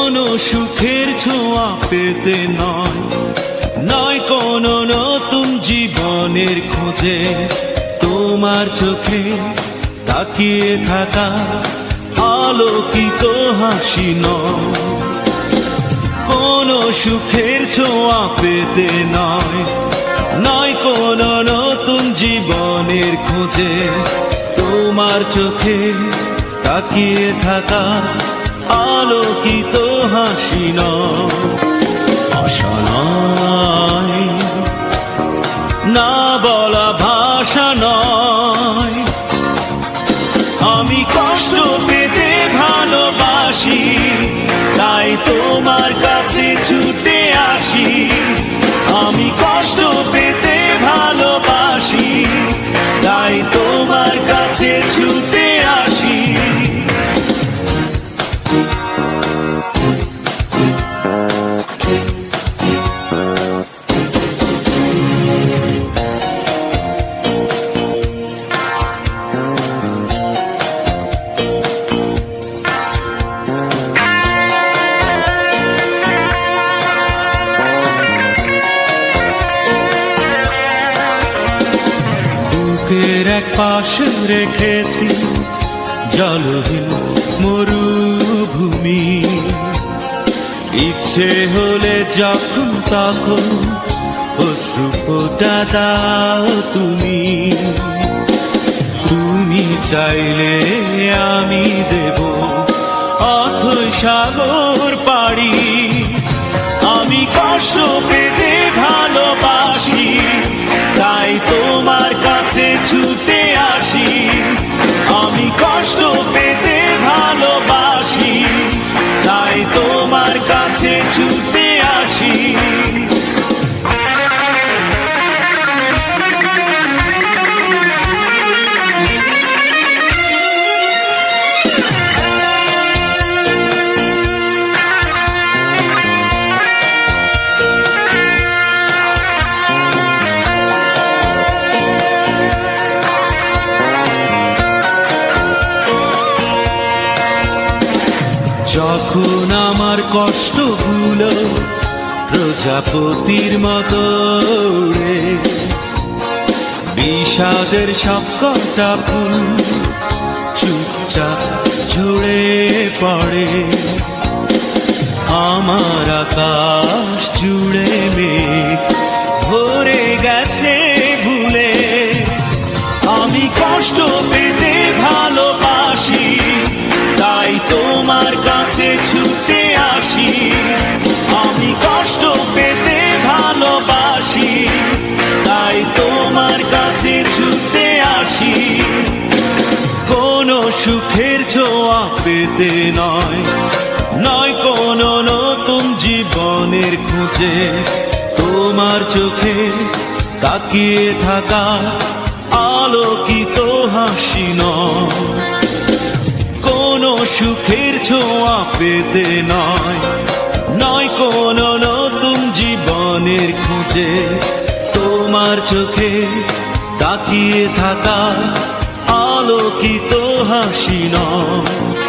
কোনো সুখের ছোঁয়া পেতে নয়, নয় কোনো নতুন জীবনের খোঁজে, তোমার চোখে তাকিয়ে থাকা আলোকিত হাসি নয়। কোনো সুখের ছোঁয়া পেতে নয়, নয় কোনো নতুন জীবনের খোঁজে, তোমার চোখে তাকিয়ে থাকা আলোকিত হাসি নয়। আশা নয়, না বলা ভাষা নয়, আমি কষ্ট পেতে ভালোবাসি, তাই তোমার কাছে ছুটে আসি। আমি কষ্ট পেতে ভালোবাসি, তাই তোমার কাছে ছুটে আসি। বুকের এক পাশে রেখেছি জলহীন মরুভূমি, ইচ্ছে হলে যখন তখন অশ্রু ফোঁটা দাও তুমি। তুমি চাইলে আমি দেব অথই সাগর পাড়ি। আমি কষ্ট পেতে ভালোবাসি, তাই তোমার কাছে ছুটে আসি। আমি কষ্ট পেতে ভালোবাসি, তাই তোমার কাছে ছুটে আসি। যখন আমার কষ্টগুলো প্রজাপতির মতো উড়ে, বিষাদের সবকটা ফুল চুপচাপ ঝরে পড়ে, আমার আকাশ জুড়ে মেঘ ভরে গেছে ভুলে। আমি কষ্ট পেতে ভালোবাসি, তাই তোমার কাছে ছুটে আসি। আমি কষ্ট পেতে ভালোবাসি, তাই তোমার কাছে ছুটে আসি। কোনো সুখের ছোঁয়া পেতে নয়, নয় কোনো নতুন জীবনের খুঁজে, তোমার চোখে তাকিয়ে থাকা আলোকিত হাসি নয়। কোনো সুখের ছোঁয়া পেতে নয়, নয় কোনো নতুন জীবনের খুঁজে, তোমার চোখে তাকিয়ে থাকা আলোকিত হাসি নয়।